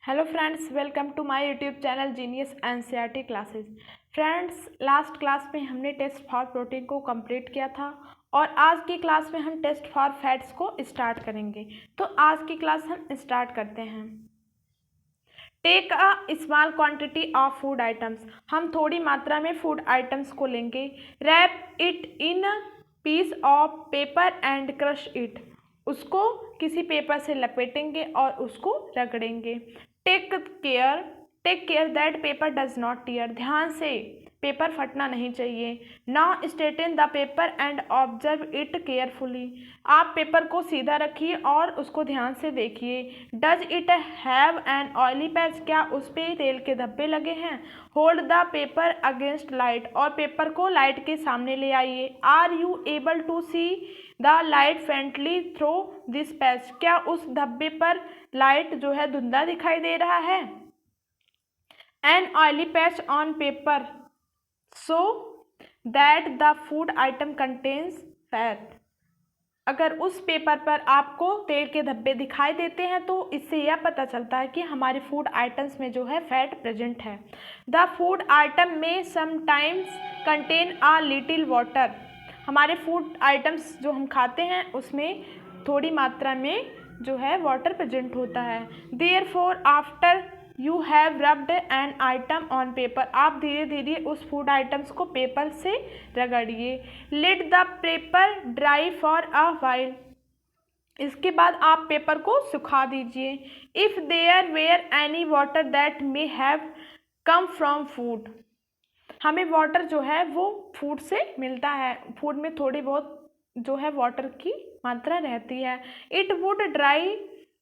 Hello friends, welcome to my YouTube channel genius NCERT classes. Friends, last class में हमने test for protein को complete किया था और आज की क्लास में हम टेस्ट फॉर फैट्स को स्टार्ट करेंगे। तो आज की क्लास हम स्टार्ट करते हैं। Take a small quantity of food items. हम थोड़ी मात्रा में फूड आइटम्स को लेंगे। Wrap it in piece of paper and crush it. उसको किसी पेपर से लपेटेंगे और उसको रगड़ेंगे। Take care that paper does not tear. ध्यान से, पेपर फटना नहीं चाहिए। Now straighten the paper and observe it carefully. आप पेपर को सीधा रखिए और उसको ध्यान से देखिए। Does it have an oily patch. क्या उस पे तेल के धब्बे लगे हैं। Hold the paper against light. और पेपर को लाइट के सामने ले आइए। Are you able to see the light faintly throw this patch. क्या उस धब्बे पर लाइट जो है धुंधला दिखाई दे रहा है। An oily patch on paper so that the food item contains fat. अगर उस पेपर पर आपको तेल के धब्बे दिखाई देते हैं तो इससे यह पता चलता है कि हमारे फूड आइटम्स में जो है फैट प्रेजेंट है। द फूड आइटम में sometimes contain a little water. हमारे फूड आइटम्स जो हम खाते हैं उसमें थोड़ी मात्रा में जो है वाटर प्रेजेंट होता है। Therefore after you have rubbed an item on paper. आप धीरे धीरे उस फूड आइटम्स को पेपर से रगड़िए। Let the paper dry for a while. इसके बाद आप पेपर को सुखा दीजिए। If there were any water that may have come from food. हमें वाटर जो है वो फूड से मिलता है। फूड में थोड़ी बहुत जो है वाटर की मात्रा रहती है। It would dry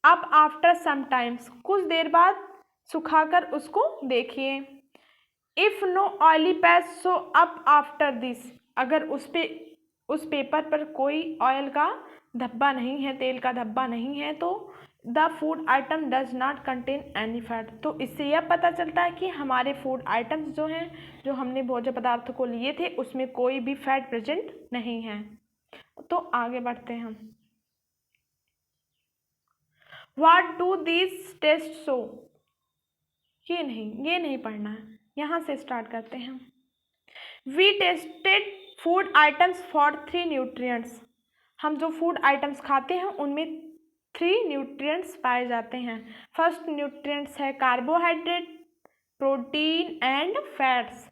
up after some times. कुछ देर बाद सुखाकर उसको देखिए। If no oily patch show up after this. अगर उस पेपर पर कोई ऑयल का धब्बा नहीं है, तेल का धब्बा नहीं है, तो the food item does not contain any fat. तो इससे यह पता चलता है कि हमारे फूड आइटम्स जो हैं, जो हमने भोज्य पदार्थ को लिए थे, उसमें कोई भी फैट प्रेजेंट नहीं है। तो आगे बढ़ते हैं हम। What do this test show. ये नहीं पढ़ना है, यहाँ से स्टार्ट करते हैं। We tested food items for 3 nutrients. हम जो फूड आइटम्स खाते हैं उनमें 3 न्यूट्रिएंट्स पाए जाते हैं। फर्स्ट न्यूट्रिएंट्स है carbohydrate, protein and fats.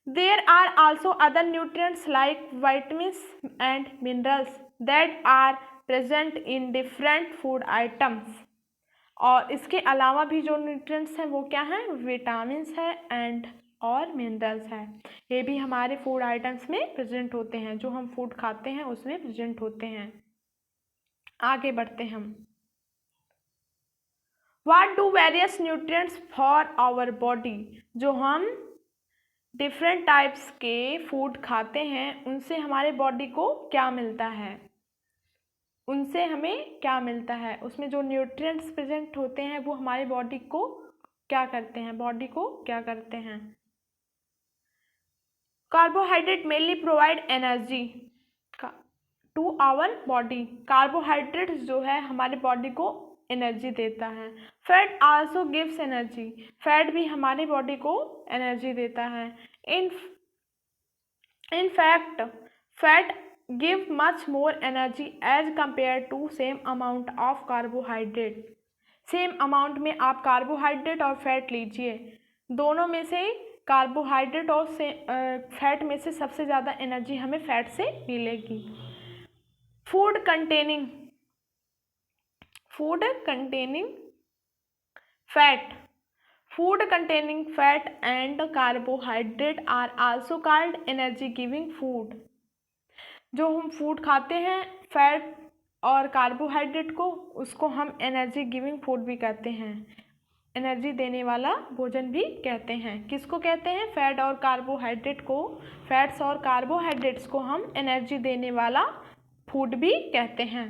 There are also other nutrients like vitamins and minerals that are present in different food items. और इसके अलावा भी जो न्यूट्रिएंट्स हैं वो क्या हैं, विटामिन्स है एंड और मिनरल्स है। ये भी हमारे फूड आइटम्स में प्रेजेंट होते हैं। जो हम फूड खाते हैं उसमें प्रेजेंट होते हैं। आगे बढ़ते हैं हम। What do various nutrients for our body. जो हम डिफरेंट टाइप्स के फूड खाते हैं उनसे हमारे बॉडी को क्या मिलता है। उनसे हमें क्या मिलता है, उसमें जो न्यूट्रिएंट्स प्रेजेंट होते हैं वो हमारी बॉडी को क्या करते हैं। Carbohydrate mainly provide energy to our body. Carbohydrates जो है हमारे बॉडी को एनर्जी देता है। Fat also gives energy. Fat भी हमारी बॉडी को एनर्जी देता है। In fact fat give much more energy as compare to same amount of carbohydrate. Same amount में आप कार्बोहाइड्रेट और फैट लीजिए, दोनों में से कार्बोहाइड्रेट और फैट में से सबसे ज़्यादा एनर्जी हमें फैट से मिलेगी। Food containing fat Food containing fat and carbohydrate are also called energy giving food। जो हम फूड खाते हैं फैट और कार्बोहाइड्रेट को, उसको हम एनर्जी गिविंग फूड भी कहते हैं। एनर्जी देने वाला भोजन भी कहते हैं। किसको कहते हैं, फैट और कार्बोहाइड्रेट को। फैट्स और कार्बोहाइड्रेट्स को हम एनर्जी देने वाला फूड भी कहते हैं।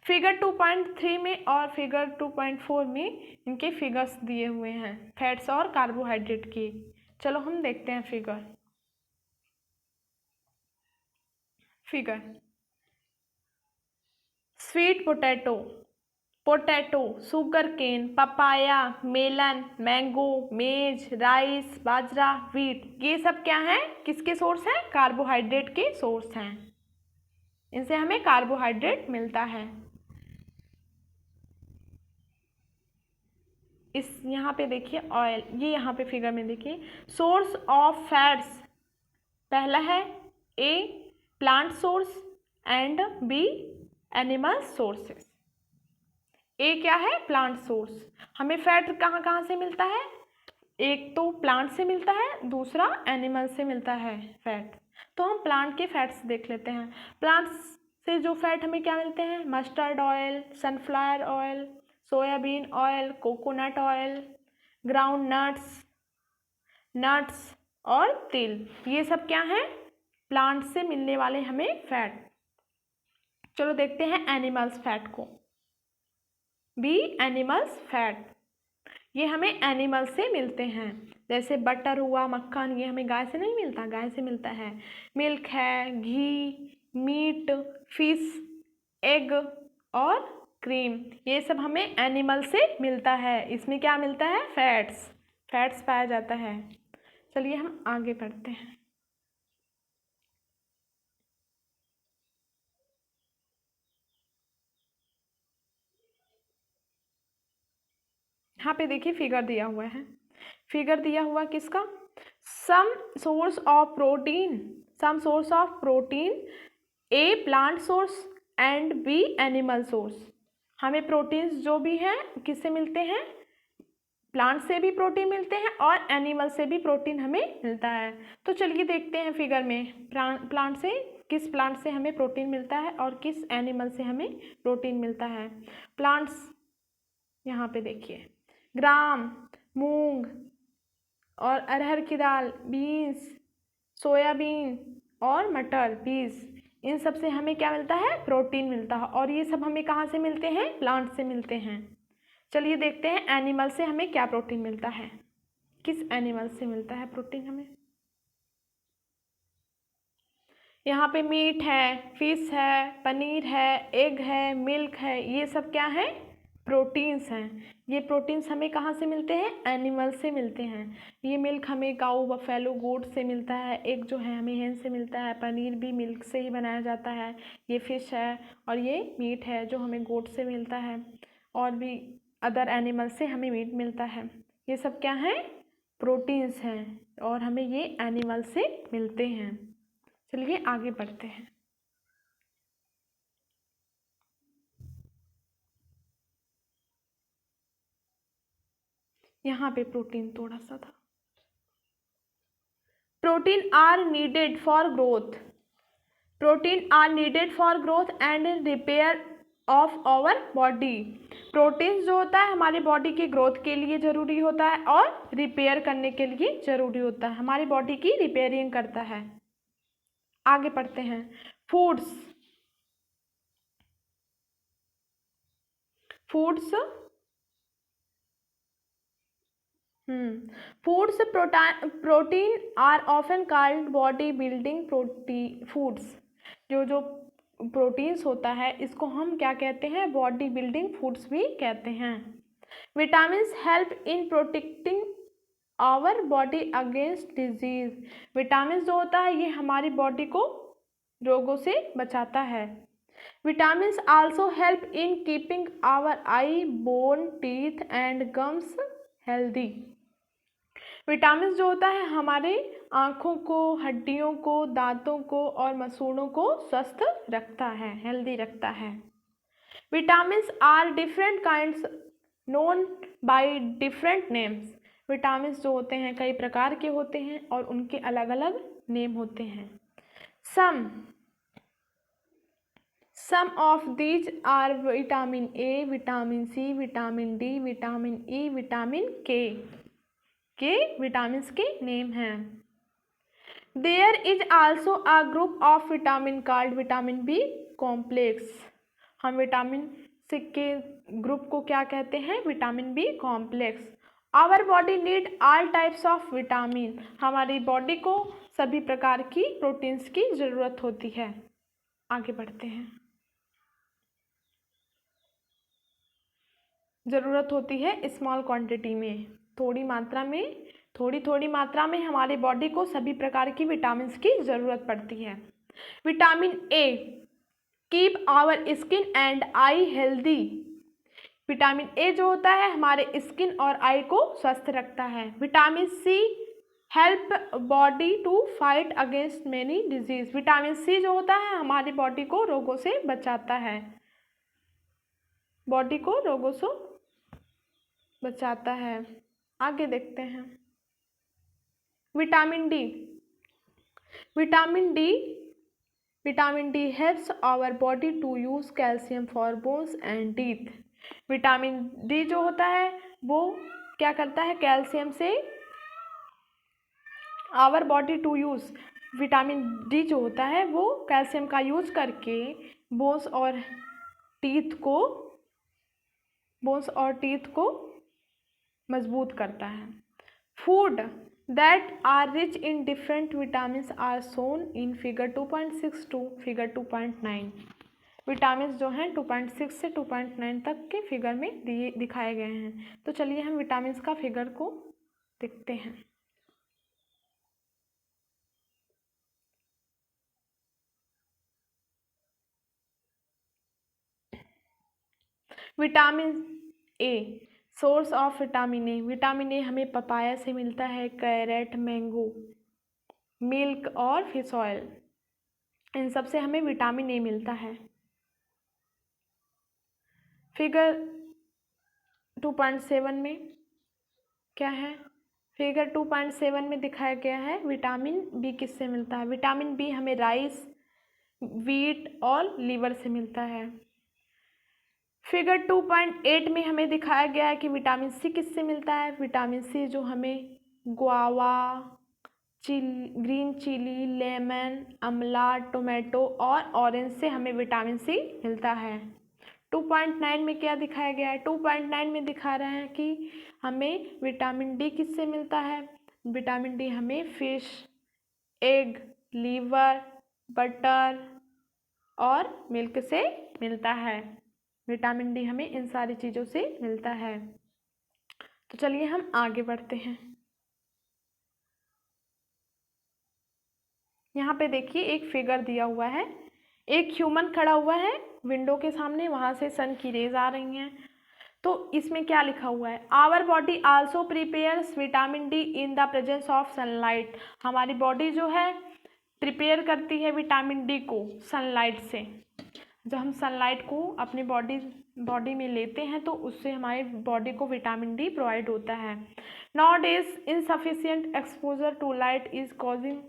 फिगर 2.3 में और फिगर 2.4 में इनके फिगर्स दिए हुए हैं फैट्स और कार्बोहाइड्रेट की। चलो हम देखते हैं figure. Sweet potato potato, sugar cane, papaya, melon, mango, maize, rice, bajra, wheat, ये सब क्या है, किसके सोर्स हैं, कार्बोहाइड्रेट के सोर्स हैं। इनसे हमें कार्बोहाइड्रेट मिलता है। इस यहाँ पे देखिए ऑयल, ये यहाँ पे फिगर में देखिए सोर्स ऑफ फैट्स, पहला है A plant source and B animal sources. A क्या है, प्लांट सोर्स, हमें फैट कहाँ कहाँ से मिलता है, एक तो प्लांट से मिलता है, दूसरा एनिमल से मिलता है फैट। तो हम प्लांट के फैट्स देख लेते हैं। प्लांट्स से जो फैट हमें क्या मिलते हैं, mustard oil, sunflower oil, soybean oil, coconut oil, ground nuts और तिल, ये सब क्या है, प्लांट से मिलने वाले हमें फैट। चलो देखते हैं एनिमल्स फैट को। बी एनिमल्स फैट, ये हमें एनिमल से मिलते हैं, जैसे बटर हुआ, मक्खन, ये हमें गाय से नहीं मिलता, गाय से मिलता है। मिल्क है, घी, मीट, फिश, एग और क्रीम, ये सब हमें एनिमल से मिलता है। इसमें क्या मिलता है, फैट्स पाया जाता है। चलिए हम आगे बढ़ते हैं। यहाँ पे देखिए फिगर दिया हुआ है, फिगर दिया हुआ किसका, some source of protein, a plant source and B animal source. हमें प्रोटीन्स जो भी हैं किससे मिलते हैं, प्लांट से भी प्रोटीन मिलते हैं और एनिमल से भी प्रोटीन हमें मिलता है। तो चलिए देखते हैं फिगर में, प्लांट से, किस प्लांट से हमें प्रोटीन मिलता है और किस एनिमल से हमें प्रोटीन मिलता है। प्लांट्स यहाँ पे देखिए, ग्राम, मूंग और अरहर की दाल, बीन्स, सोयाबीन और मटर, बीज, इन सब से हमें क्या मिलता है, प्रोटीन मिलता है। और ये सब हमें कहाँ से मिलते हैं, प्लांट से मिलते हैं। चलिए देखते हैं एनिमल से हमें क्या प्रोटीन मिलता है, किस एनिमल से मिलता है प्रोटीन हमें। यहाँ पे मीट है, फिश है, पनीर है, एग है, मिल्क है, ये सब क्या है, प्रोटीन्स हैं। ये प्रोटीन्स हमें कहाँ से मिलते हैं, एनिमल से मिलते हैं। ये मिल्क हमें काऊ, बफेलो, गोट से मिलता है, एग जो है हमें hen से मिलता है, पनीर भी मिल्क से ही बनाया जाता है, ये फिश है, और ये मीट है जो हमें गोट से मिलता है, और भी अदर एनिमल से हमें मीट मिलता है। ये सब क्या है, प्रोटीन्स हैं और हमें ये एनिमल से मिलते हैं। चलिए आगे बढ़ते हैं। यहाँ पे प्रोटीन थोड़ा सा था। Protein are needed for growth and repair of our body. Protein जो होता है हमारी बॉडी की ग्रोथ के लिए ज़रूरी होता है और रिपेयर करने के लिए ज़रूरी होता है, हमारी बॉडी की रिपेयरिंग करता है। आगे पढ़ते हैं। Foods protein are often called body building foods. जो प्रोटीन्स होता है इसको हम क्या कहते हैं, बॉडी बिल्डिंग फूड्स भी कहते हैं। Vitamins help in protecting our body against disease. Vitamin जो होता है ये हमारी बॉडी को रोगों से बचाता है। Vitamins also help in keeping our eye, bone, teeth and gums healthy. Vitamin जो होता है हमारे आँखों को, हड्डियों को, दांतों को और मसूड़ों को स्वस्थ रखता है, हेल्दी रखता है। Vitamins are different kinds known by different names. Vitamins जो होते हैं कई प्रकार के होते हैं और उनके अलग अलग नेम होते हैं। Some of these are vitamin A, vitamin C, vitamin D, vitamin E, vitamin K vitamins के नेम हैं। There is also a group of vitamin called vitamin B complex. हम विटामिन सी के ग्रुप को क्या कहते हैं, vitamin B complex. Our body need all types of vitamin. हमारी body को सभी प्रकार की प्रोटीन्स की ज़रूरत होती है। आगे बढ़ते हैं। ज़रूरत होती है स्मॉल क्वांटिटी में, थोड़ी मात्रा में हमारे बॉडी को सभी प्रकार की विटामिन की ज़रूरत पड़ती है। Vitamin A keep our skin and eye healthy. Vitamin A जो होता है हमारे स्किन और आई को स्वस्थ रखता है। Vitamin C help body to fight against many disease. Vitamin C जो होता है हमारी बॉडी को रोगों से बचाता है, आगे देखते हैं। Vitamin D helps our body to use calcium for bones and teeth. Vitamin D जो होता है वो क्या करता है, कैल्शियम से our body to use, vitamin D जो होता है वो कैल्शियम का यूज करके बोन्स और टीथ को मजबूत करता है। Food that are rich in different vitamins are shown in figure 2.6 to figure 2.9। Vitamin जो हैं 2.6 से 2.9 तक के फिगर में दिखाए गए हैं। तो चलिए हम विटामिन का फिगर को देखते हैं। Vitamin a source of vitamin A. Vitamin A हमें पपाया से मिलता है, कैरेट, मैंगो, मिल्क और फिश ऑयल, इन सब से हमें विटामिन ए मिलता है। फिगर 2.7 में क्या है, फिगर 2.7 में दिखाया गया है विटामिन बी किससे मिलता है। विटामिन बी हमें राइस, व्हीट और लीवर से मिलता है। फिगर 2.8 में हमें दिखाया गया है कि विटामिन सी किससे मिलता है। विटामिन सी जो हमें गुआवा, ग्रीन चिली, लेमन, आंवला, टोमेटो और ऑरेंज से हमें विटामिन सी मिलता है। 2.9 में क्या दिखाया गया है, 2.9 में दिखा रहे हैं कि हमें विटामिन डी किससे मिलता है। विटामिन डी हमें फिश, एग, लीवर, बटर और मिल्क से मिलता है। विटामिन डी हमें इन सारी चीज़ों से मिलता है। तो चलिए हम आगे बढ़ते हैं। यहाँ पे देखिए एक फिगर दिया हुआ है, एक ह्यूमन खड़ा हुआ है विंडो के सामने, वहाँ से सन की रेज आ रही हैं। तो इसमें क्या लिखा हुआ है, our body also prepares vitamin D in the presence of sunlight. हमारी बॉडी जो है प्रिपेयर करती है विटामिन डी को सनलाइट से। जब हम सनलाइट को अपनी बॉडी में लेते हैं तो उससे हमारी बॉडी को विटामिन डी प्रोवाइड होता है। Nowadays insufficient exposure to light is causing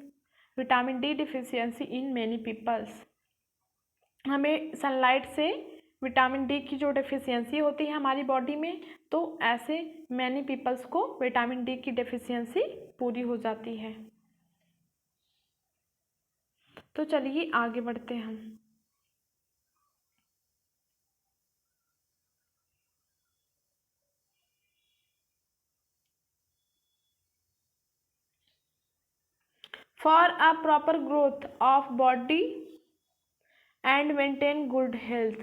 vitamin D deficiency in many peoples. हमें सनलाइट से विटामिन डी की जो डिफिशियंसी होती है हमारी बॉडी में, तो ऐसे मैनी पीपल्स को विटामिन डी की डिफिशियंसी पूरी हो जाती है। तो चलिए आगे बढ़ते हैं हम। For a proper growth of body and maintain good health.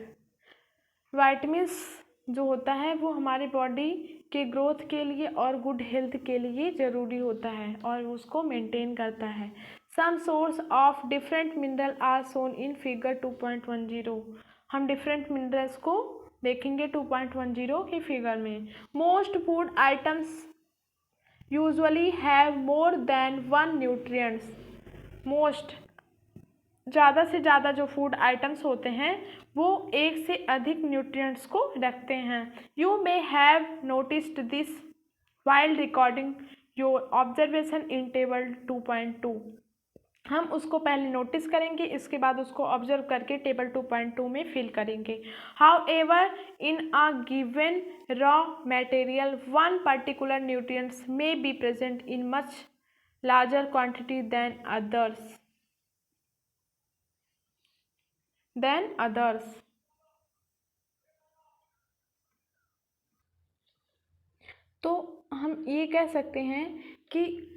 Vitamins जो होता है वो हमारी बॉडी के ग्रोथ के लिए और गुड हेल्थ के लिए ज़रूरी होता है और उसको मेंटेन करता है। Some source of different mineral are shown in figure 2.10। हम डिफरेंट मिनरल्स को देखेंगे 2.10 की फिगर में। Most food items usually have more than one nutrients. Most ज़्यादा से ज़्यादा जो फूड आइटम्स होते हैं वो एक से अधिक न्यूट्रिएंट्स को रखते हैं। You may have noticed this while recording your observation in table 2.2। हम उसको पहले नोटिस करेंगे, इसके बाद उसको ऑब्जर्व करके टेबल 2.2 में फिल करेंगे। However in a given raw material one particular nutrients may be present in much larger quantity than others. तो हम ये कह सकते हैं कि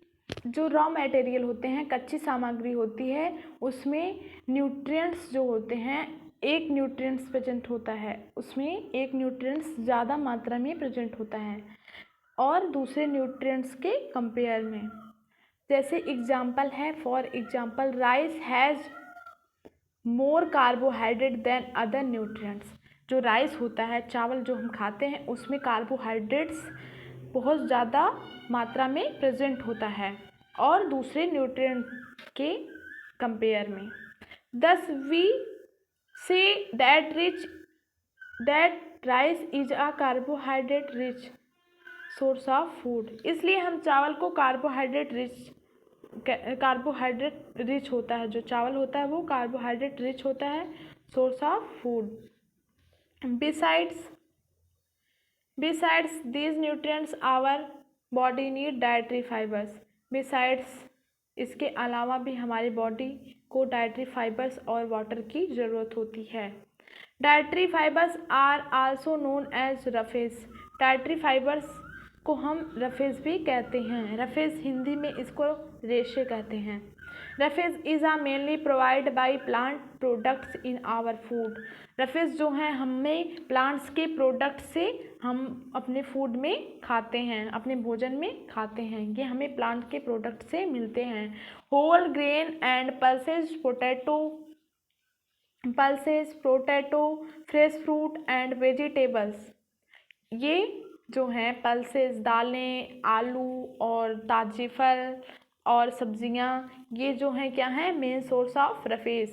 जो रॉ मटेरियल होते हैं, कच्ची सामग्री होती है, उसमें न्यूट्रिएंट्स जो होते हैं एक न्यूट्रिएंट्स प्रेजेंट होता है, उसमें एक न्यूट्रिएंट्स ज़्यादा मात्रा में प्रेजेंट होता है और दूसरे न्यूट्रिएंट्स के कंपेयर में। जैसे एग्जाम्पल है, for example rice has more carbohydrate than other nutrients. जो राइस होता है, चावल जो हम खाते हैं, उसमें कार्बोहाइड्रेट्स बहुत ज़्यादा मात्रा में प्रेजेंट होता है और दूसरे न्यूट्रिएंट के कंपेयर में। Thus we see that rice is a carbohydrate rich source of food. इसलिए हम चावल को कार्बोहाइड्रेट रिच होता है, जो चावल होता है वो कार्बोहाइड्रेट रिच होता है, source of food. Besides these nutrients our body need dietary fibres. Besides इसके अलावा भी हमारी बॉडी को डाइटरी फाइबर्स और वाटर की ज़रूरत होती है। Dietary fibres are also known as roughage. Dietary fibres को हम रफेज भी कहते हैं। रफेज हिंदी में इसको रेशे कहते हैं। Roughage is a mainly provide by plant products in our food. Roughage जो हैं हमें प्लांट्स के प्रोडक्ट से हम अपने फूड में खाते हैं, अपने भोजन में खाते हैं, ये हमें प्लांट के प्रोडक्ट से मिलते हैं। Whole grain and pulses potato, fresh fruit and vegetables. ये जो हैं पल्सेस, दालें, आलू और ताजे फल और सब्जियां, ये जो हैं क्या हैं, मेन सोर्स ऑफ रफेज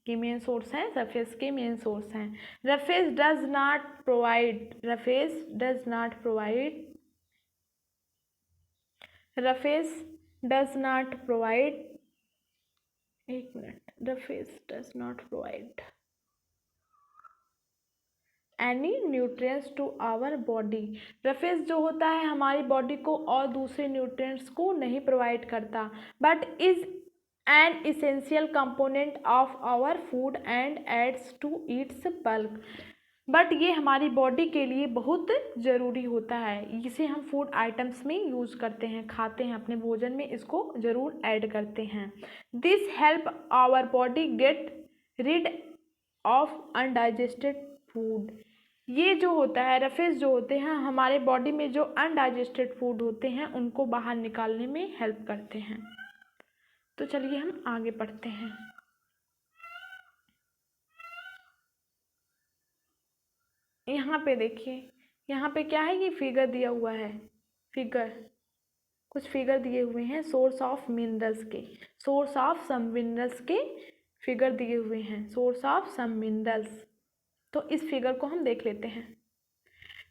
के मेन सोर्स हैं, रफेज के मेन सोर्स हैं। Roughage does not provide any nutrients to our body. Roughage जो होता है हमारी बॉडी को और दूसरे न्यूट्रिएंट्स को नहीं प्रोवाइड करता, but is an essential component of our food and aids to its bulk. But ये हमारी बॉडी के लिए बहुत ज़रूरी होता है, इसे हम फूड आइटम्स में यूज़ करते हैं, खाते हैं, अपने भोजन में इसको ज़रूर ऐड करते हैं। This help our body get rid of undigested food. ये जो होता है, रफेज जो होते हैं हमारे बॉडी में जो अनडाइजेस्टेड फूड होते हैं उनको बाहर निकालने में हेल्प करते हैं। तो चलिए हम आगे पढ़ते हैं। यहाँ पे देखिए, यहाँ पे क्या है, ये फिगर दिया हुआ है, कुछ फिगर दिए हुए हैं सोर्स ऑफ सम मिनरल्स के फिगर दिए हुए हैं, सोर्स ऑफ सम मिनरल्स। तो इस फिगर को हम देख लेते हैं।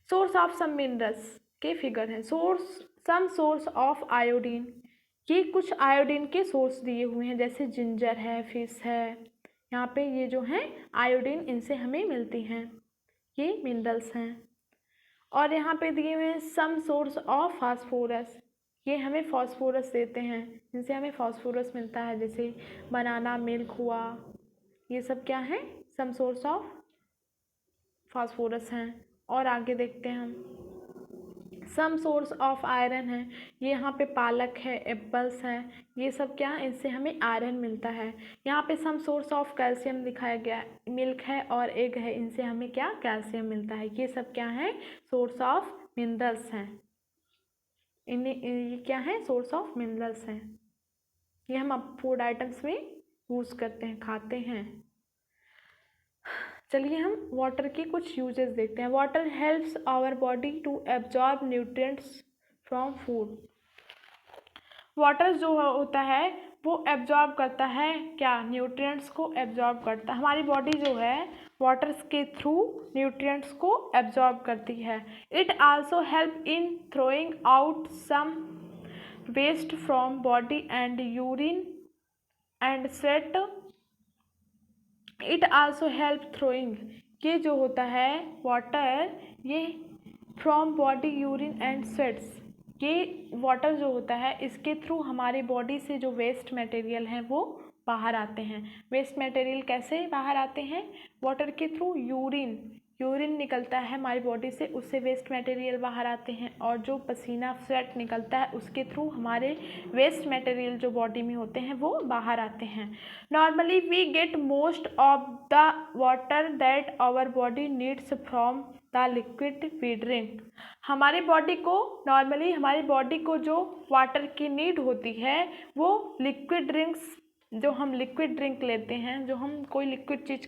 सोर्स ऑफ सम मिनरल्स के फिगर हैं। सम सोर्स ऑफ आयोडीन, ये कुछ आयोडीन के सोर्स दिए हुए हैं, जैसे जिंजर है, फिश है, यहाँ पे ये जो हैं आयोडीन इनसे हमें मिलती हैं, ये मिनरल्स हैं। और यहाँ पे दिए हुए हैं सम सोर्स ऑफ फास्फोरस, ये हमें फास्फोरस देते हैं, जिनसे हमें फास्फोरस मिलता है, जैसे बनाना मिल्क हुआ, ये सब क्या है, सम सोर्स ऑफ फास्फोरस हैं। और आगे देखते हैं हम, सम सोर्स ऑफ आयरन है, ये यहाँ पे पालक है, एप्पल्स हैं, ये सब क्या है, इनसे हमें आयरन मिलता है। यहाँ पे सम सोर्स ऑफ कैल्शियम दिखाया गया है, मिल्क है और एग है, इनसे हमें क्या, कैल्शियम मिलता है। ये सब क्या है, सोर्स ऑफ मिनरल्स हैं, ये क्या है, सोर्स ऑफ मिनरल्स हैं। ये हम अब फूड आइटम्स में यूज़ करते हैं, खाते हैं। चलिए हम वाटर के कुछ यूजेस देखते हैं। Water helps our body to absorb nutrients from food. Water जो होता है वो एब्जॉर्ब करता है क्या, न्यूट्रिएंट्स को एब्जॉर्ब करता है। हमारी बॉडी जो है वाटर के थ्रू न्यूट्रिएंट्स को एब्जॉर्ब करती है। It also help in throwing out some waste from body and urine and sweat. It also help throwing, ये जो होता है वाटर, ये from body urine and sweats, ये वाटर जो होता है इसके थ्रू हमारी बॉडी से जो वेस्ट मटेरियल हैं वो बाहर आते हैं। वेस्ट मटेरियल कैसे बाहर आते हैं, वाटर के थ्रू, यूरिन निकलता है हमारी बॉडी से, उससे वेस्ट मटेरियल बाहर आते हैं, और जो पसीना स्वेट निकलता है उसके थ्रू हमारे वेस्ट मटेरियल जो बॉडी में होते हैं वो बाहर आते हैं। Normally we get most of the water that our body needs from the liquid we drink. हमारी बॉडी को जो वाटर की नीड होती है वो लिक्विड ड्रिंक्स, जो हम लिक्विड ड्रिंक लेते हैं, जो हम कोई लिक्विड चीज़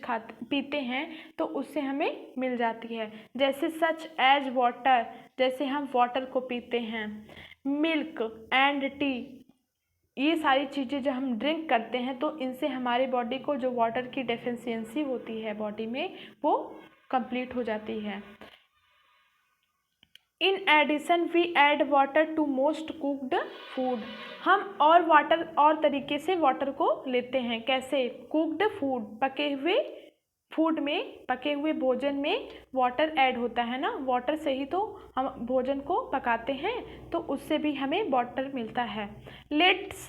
पीते हैं तो उससे हमें मिल जाती है। जैसे सच एज वाटर, जैसे हम वाटर को पीते हैं, मिल्क एंड टी, ये सारी चीज़ें जो हम ड्रिंक करते हैं तो इनसे हमारी बॉडी को जो वाटर की डेफिशिएंसी होती है बॉडी में वो कंप्लीट हो जाती है। In addition we add water to most cooked food. हम और वाटर और तरीके से वाटर को लेते हैं। कैसे? कुकड फूड, पके हुए फूड में, पके हुए भोजन में वाटर ऐड होता है ना, वाटर से ही तो हम भोजन को पकाते हैं, तो उससे भी हमें वाटर मिलता है। Let's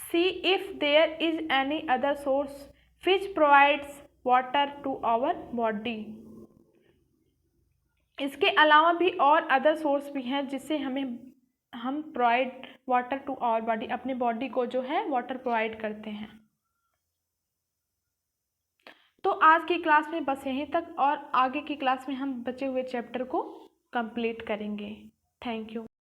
see if there is any other source which provides water to our body. इसके अलावा भी और अदर सोर्स भी हैं जिससे हम provide water to our body, अपने बॉडी को जो है वाटर प्रोवाइड करते हैं। तो आज की क्लास में बस यहीं तक, और आगे की क्लास में हम बचे हुए चैप्टर को कंप्लीट करेंगे। Thank you.